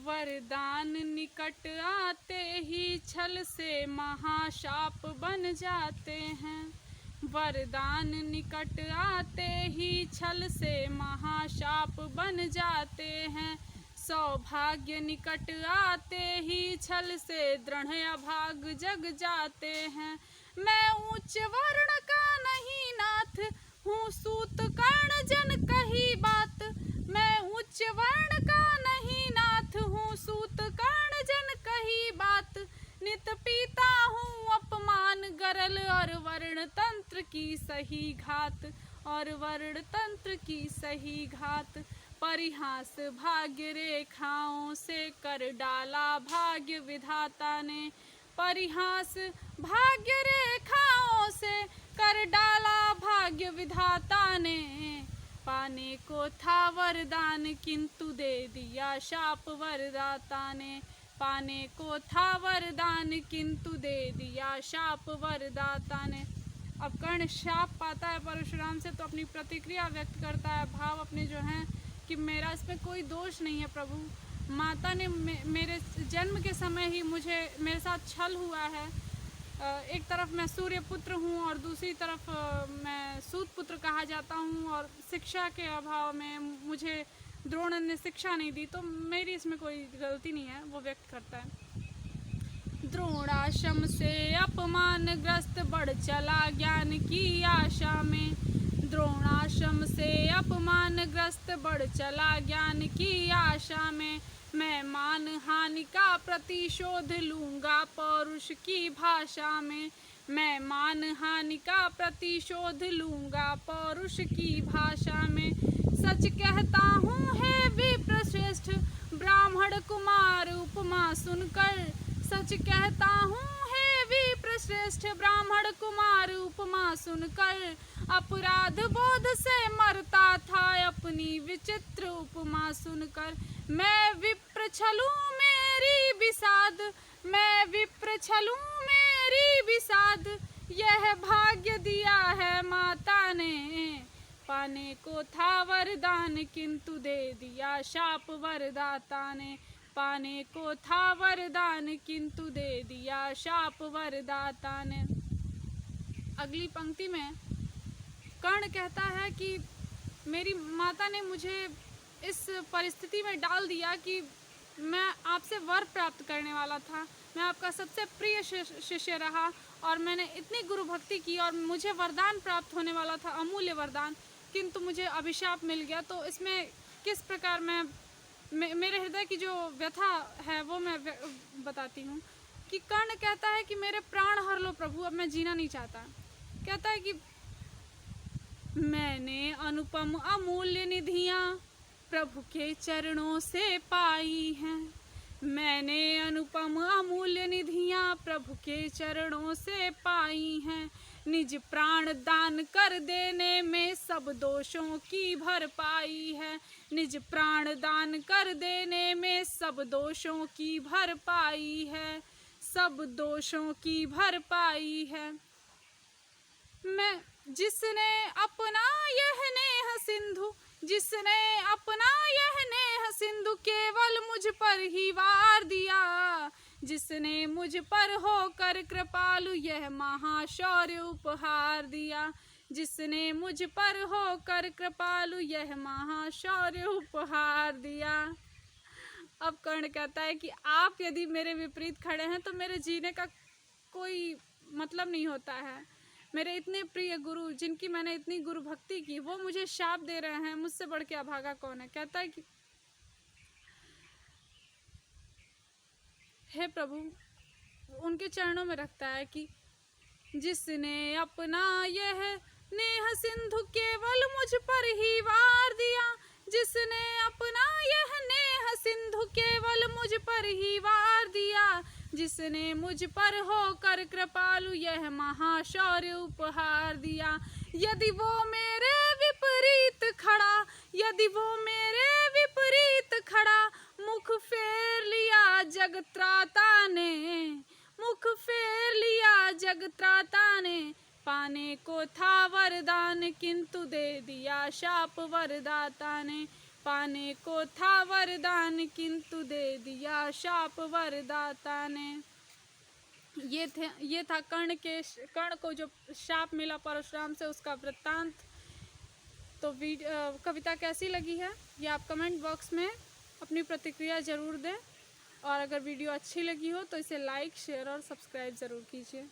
वरदान निकट आते ही छल से महाशाप बन जाते हैं। वरदान निकट आते ही छल से महाशाप बन जाते हैं। सौभाग्य निकट आते ही छल से दृढ़ अभाग जग जाते हैं। मैं उच्च वर्ण का नहीं नाथ हूँ सूत कर्ण जन कही बात। मैं उच्च वर्ण का नहीं नाथ हूँ सूत कर्ण जन कही बात। नित पीता हूँ अपमान गरल और वर्ण तंत्र की सही घात। और वर्ण तंत्र की सही घात। परिहास भाग्य रेखाओं से कर डाला भाग्य विधाता ने। परिहास भाग्य रेखाओं से कर डाला भाग्य विधाता ने। पाने को था वरदान किंतु दे दिया शाप वरदाता ने। पाने को था वरदान किंतु दे दिया शाप वरदाता ने। अब कर्ण शाप पाता है परशुराम से तो अपनी प्रतिक्रिया व्यक्त करता है, भाव अपने जो हैं कि मेरा इसमें कोई दोष नहीं है प्रभु। माता ने मेरे जन्म के समय ही मेरे साथ छल हुआ है। एक तरफ मैं सूर्य पुत्र हूँ और दूसरी तरफ मैं सूत पुत्र कहा जाता हूँ, और शिक्षा के अभाव में मुझे द्रोण ने शिक्षा नहीं दी, तो मेरी इसमें कोई गलती नहीं है, वो व्यक्त करता है। द्रोणाश्रम से अपमानग्रस्त बढ़ चला ज्ञान की आशा में। द्रोणाश्रम से अपमानग्रस्त बढ़ चला ज्ञान की आशा में। मैं मान हानि का प्रतिशोध लूँगा पौरुष की भाषा में। मैं मान हानि का प्रतिशोध लूँगा पौरुष की भाषा में। सच कहता हूँ हे विप्रश्रेष्ठ ब्राह्मण कुमार उपमा सुनकर। सच कहता हूँ हे विप्रश्रेष्ठ ब्राह्मण कुमार उपमा सुनकर। अपराध बोध से मरता था अपनी विचित्र उपमा सुनकर। मैं विप्र छलूं मेरी विषाद। मैं विप्र छलूं मेरी विषाद। यह भाग्य दिया है माता ने। पाने को था वरदान किंतु दे दिया शाप वरदाता ने। पाने को था वरदान किंतु दे दिया शाप वरदाता ने। अगली पंक्ति में कर्ण कहता है कि मेरी माता ने मुझे इस परिस्थिति में डाल दिया कि मैं आपसे वर प्राप्त करने वाला था। मैं आपका सबसे प्रिय शिष्य रहा और मैंने इतनी गुरु भक्ति की और मुझे वरदान प्राप्त होने वाला था, अमूल्य वरदान, किंतु मुझे अभिशाप मिल गया। तो इसमें किस प्रकार मेरे हृदय की जो व्यथा है वो मैं बताती हूँ कि कर्ण कहता है कि मेरे प्राण हर लो प्रभु, अब मैं जीना नहीं चाहता। कहता है कि मैंने अनुपम अमूल्य निधियाँ प्रभु के चरणों से पाई हैं। मैंने अनुपम अमूल्य निधियाँ प्रभु के चरणों से पाई हैं। निज प्राण दान कर देने में सब दोषों की भरपाई है। निज प्राण दान कर देने में सब दोषों की भरपाई है। सब दोषों की भरपाई है। मैं जिसने अपना यह नेह सिंधु, जिसने अपना यह नेह सिंधु केवल मुझ पर ही वार दिया। जिसने मुझ पर होकर कृपालु यह महाशौर्य उपहार दिया। जिसने मुझ पर होकर कृपालु यह महाशौर्य उपहार दिया। अब कर्ण कहता है कि आप यदि मेरे विपरीत खड़े हैं तो मेरे जीने का कोई मतलब नहीं होता है। मेरे इतने प्रिय गुरु जिनकी मैंने इतनी गुरु भक्ति की वो मुझे शाप दे रहे हैं, मुझसे बढ़ के अभागा कौन है। कहता है कि हे प्रभु, उनके चरणों में रखता है कि जिसने अपना यह नेह सिंधु केवल मुझ पर ही वार दिया। जिसने अपना यह नेह सिंधु केवल मुझ पर ही वार दिया। जिसने मुझ पर होकर कृपालु यह महाशौर्य उपहार दिया। यदि वो मेरे विपरीत खड़ा, यदि वो मेरे विपरीत खड़ा, मुख फेर लिया जगत्राता ने। मुख फेर लिया जगत्राता ने। पाने को था वरदान किंतु दे दिया शाप वरदाता ने। पाने को था वरदान किंतु दे दिया शाप वरदाता ने। ये था कर्ण को जो शाप मिला परशुराम से, उसका वृत्तांत। तो कविता कैसी लगी है ये आप कमेंट बॉक्स में अपनी प्रतिक्रिया ज़रूर दें, और अगर वीडियो अच्छी लगी हो तो इसे लाइक, शेयर और सब्सक्राइब ज़रूर कीजिए।